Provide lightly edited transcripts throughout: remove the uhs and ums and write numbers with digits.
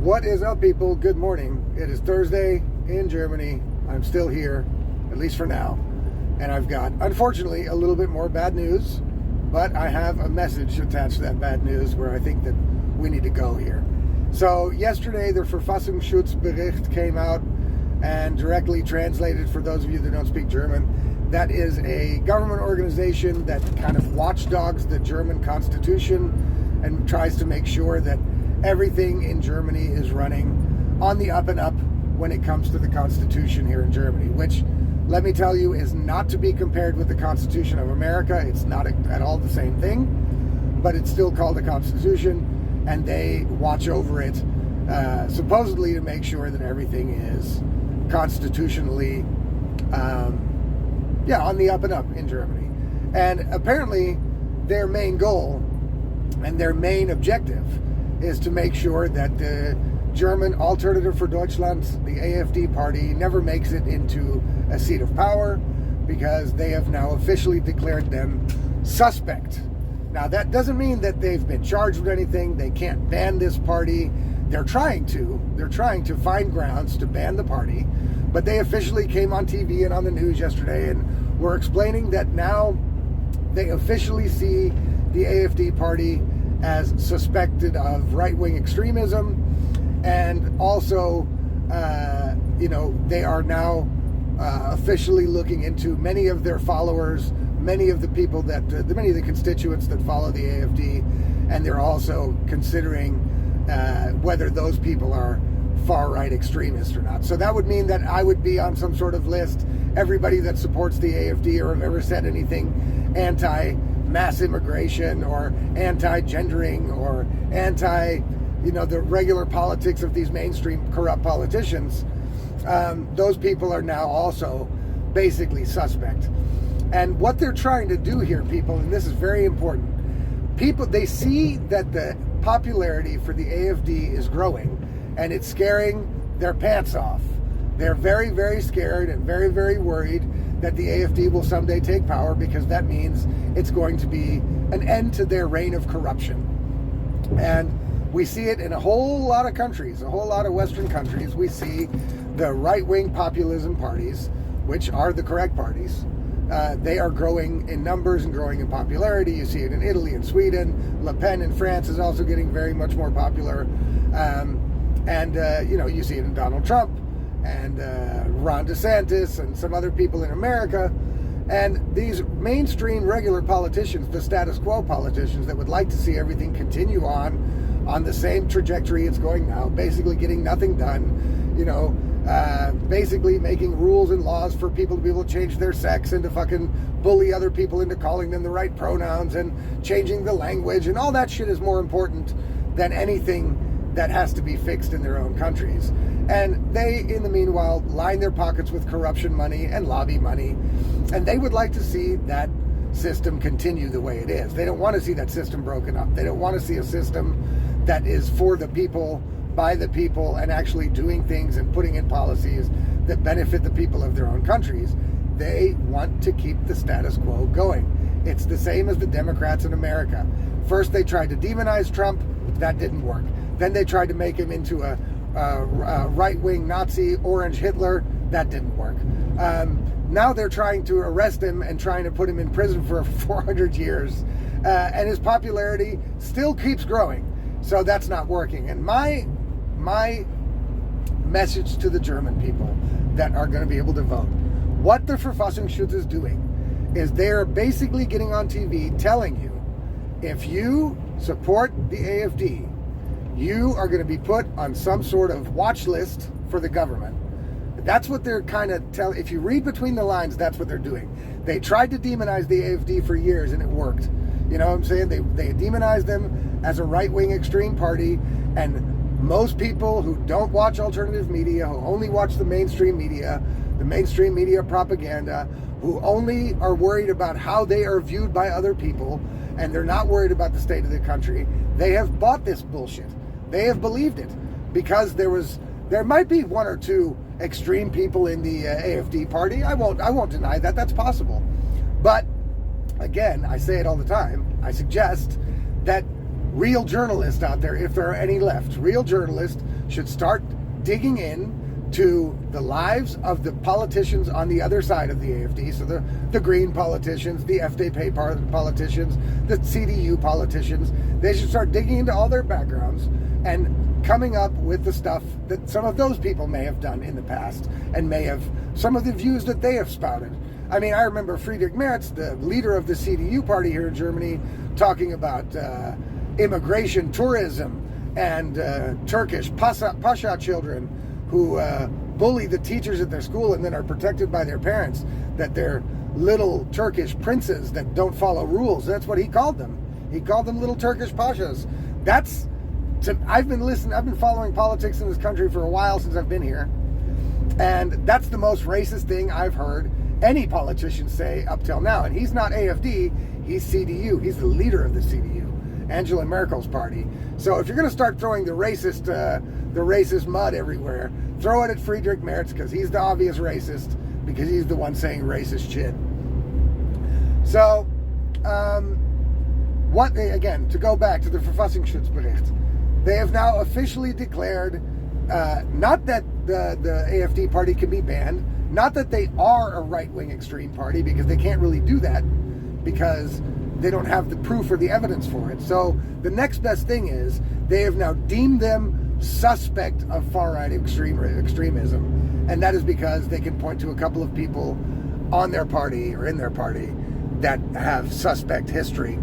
What is up, people? Good morning. It is Thursday in Germany. I'm still here, at least for now. And I've got, unfortunately, a little bit more bad news, but I have a message attached to that bad news where I think that we need to go here. So yesterday, the Verfassungsschutz bericht came out and directly translated, for those of you that don't speak German, that is a government organization that kind of watchdogs the German constitution and tries to make sure that everything in Germany is running on the up and up when it comes to the Constitution here in Germany, which, let me tell you, is not to be compared with the Constitution of America. It's not at all the same thing, but it's still called the Constitution, and they watch over it, supposedly to make sure that everything is constitutionally, on the up and up in Germany. And apparently, their main goal and their main objective is to make sure that the German Alternative for Deutschland, the AFD party, never makes it into a seat of power, because they have now officially declared them suspect. Now, that doesn't mean that they've been charged with anything. They can't ban this party. They're trying to find grounds to ban the party, but they officially came on TV and on the news yesterday and were explaining that now they officially see the AFD party as suspected of right-wing extremism, and also, they are now officially looking into many of their followers, many of the people that, many of the constituents that follow the AFD, and they're also considering whether those people are far-right extremists or not. So that would mean that I would be on some sort of list. Everybody that supports the AFD or have ever said anything anti-mass immigration or anti-gendering or the regular politics of these mainstream corrupt politicians, those people are now also basically suspect. And what they're trying to do here, people, and this is very important, they see that the popularity for the AFD is growing, and it's scaring their pants off. They're very, very scared and very, very worried that the AFD will someday take power, because that means it's going to be an end to their reign of corruption. And we see it in a whole lot of countries, a whole lot of Western countries. We see the right-wing populism parties, which are the correct parties. They are growing in numbers and growing in popularity. You see it in Italy and Sweden. Le Pen in France is also getting very much more popular. You see it in Donald Trump and Ron DeSantis and some other people in America. And these mainstream regular politicians, the status quo politicians that would like to see everything continue on the same trajectory it's going now, basically getting nothing done, basically making rules and laws for people to be able to change their sex and to fucking bully other people into calling them the right pronouns and changing the language, and all that shit is more important than anything that has to be fixed in their own countries. And they, in the meanwhile, line their pockets with corruption money and lobby money, and they would like to see that system continue the way it is. They don't want to see that system broken up. They don't want to see a system that is for the people, by the people, and actually doing things and putting in policies that benefit the people of their own countries. They want to keep the status quo going. It's the same as the Democrats in America. First, they tried to demonize Trump. That didn't work. Then they tried to make him into a right-wing Nazi, orange Hitler. That didn't work. Now they're trying to arrest him and trying to put him in prison for 400 years. And his popularity still keeps growing. So that's not working. And my message to the German people that are going to be able to vote, what the Verfassungsschutz is doing is they're basically getting on TV telling you, if you support the AFD, you are going to be put on some sort of watch list for the government. That's what they're kind of telling. If you read between the lines, that's what they're doing. They tried to demonize the AFD for years, and it worked. You know what I'm saying? They demonized them as a right-wing extreme party, and most people who don't watch alternative media, who only watch the mainstream media propaganda, who only are worried about how they are viewed by other people, and they're not worried about the state of the country, they have bought this bullshit. They have believed it, because there might be one or two extreme people in the AFD party. I won't deny that. That's possible. But again, I say it all the time. I suggest that real journalists out there, if there are any left, real journalists should start digging in to the lives of the politicians on the other side of the AFD, so the Green politicians, the FDP politicians, the CDU politicians. They should start digging into all their backgrounds and coming up with the stuff that some of those people may have done in the past and may have some of the views that they have spouted. I mean, I remember Friedrich Merz, the leader of the CDU party here in Germany, talking about immigration, tourism, and Turkish Pasha children who bully the teachers at their school and then are protected by their parents, that they're little Turkish princes that don't follow rules. That's what he called them. He called them little Turkish Pashas. I've been following politics in this country for a while, since I've been here, and that's the most racist thing I've heard any politician say up till now. And he's not AFD, he's CDU. He's the leader of the CDU, Angela Merkel's party. So if you're going to start throwing the racist mud everywhere, throw it at Friedrich Merz, because he's the obvious racist, because he's the one saying racist shit. So, to go back to the Verfassungsschutzbericht, they have now officially declared not that the AFD party can be banned, not that they are a right-wing extreme party, because they can't really do that, because they don't have the proof or the evidence for it. So the next best thing is they have now deemed them suspect of far-right extremism, and that is because they can point to a couple of people on their party or in their party that have suspect history.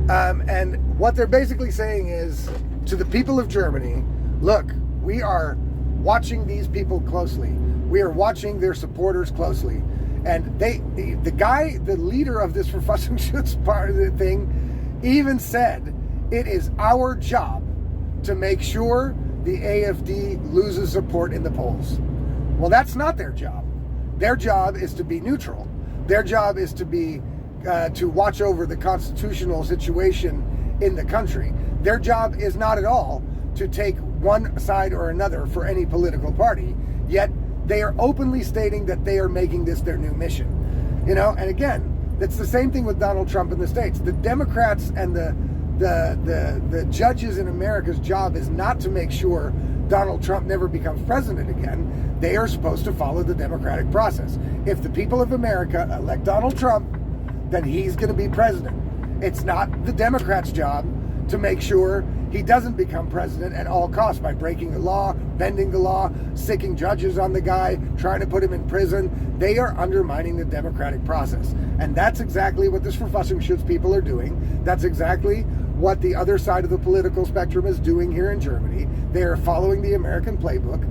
And what they're basically saying is to the people of Germany, look, we are watching these people closely. We are watching their supporters closely. And the leader of this Verfassungsschutz part of the thing, even said, it is our job to make sure the AFD loses support in the polls. Well, that's not their job. Their job is to be neutral. Their job is to watch over the constitutional situation in the country. Their job is not at all to take one side or another for any political party. Yet they are openly stating that they are making this their new mission. And again, that's the same thing with Donald Trump in the States. The Democrats and the judges in America's job is not to make sure Donald Trump never becomes president again. They are supposed to follow the democratic process. If the people of America elect Donald Trump, then he's going to be president. It's not the Democrats' job to make sure he doesn't become president at all costs by breaking the law, bending the law, sicking judges on the guy, trying to put him in prison. They are undermining the democratic process. And that's exactly what this Verfassungsschutz people are doing. That's exactly what the other side of the political spectrum is doing here in Germany. They are following the American playbook.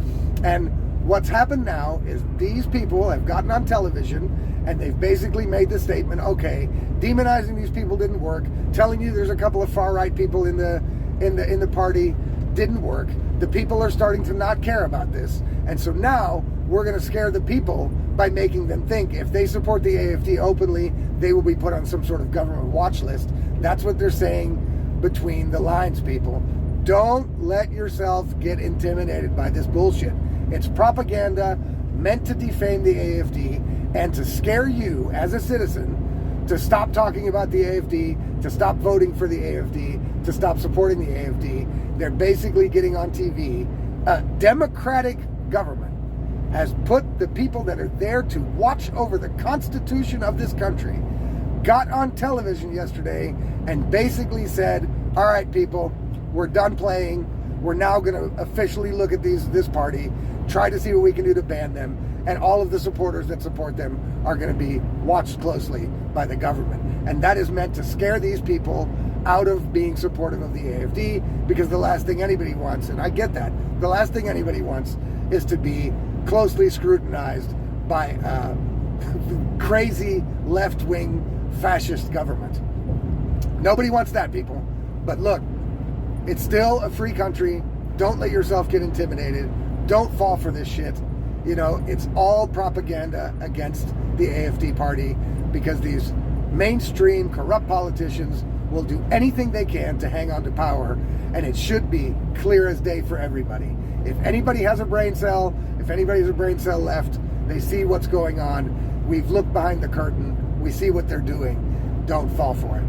And what's happened now is these people have gotten on television and they've basically made the statement, okay, demonizing these people didn't work, telling you there's a couple of far-right people in the party didn't work. The people are starting to not care about this. And so now we're going to scare the people by making them think if they support the AFD openly, they will be put on some sort of government watch list. That's what they're saying between the lines, people. Don't let yourself get intimidated by this bullshit. It's propaganda meant to defame the AFD and to scare you as a citizen to stop talking about the AFD, to stop voting for the AFD, to stop supporting the AFD. They're basically getting on TV. A democratic government has put the people that are there to watch over the Constitution of this country, got on television yesterday and basically said, all right, people, we're done playing. We're now going to officially look at this party, try to see what we can do to ban them, and all of the supporters that support them are going to be watched closely by the government. And that is meant to scare these people out of being supportive of the AFD, because the last thing anybody wants, and I get that, the last thing anybody wants is to be closely scrutinized by a crazy left-wing fascist government. Nobody wants that, people. But look, it's still a free country. Don't let yourself get intimidated. Don't fall for this shit. It's all propaganda against the AFD party, because these mainstream corrupt politicians will do anything they can to hang on to power, and it should be clear as day for everybody. If anybody has a brain cell, if anybody has a brain cell left, they see what's going on. We've looked behind the curtain. We see what they're doing. Don't fall for it.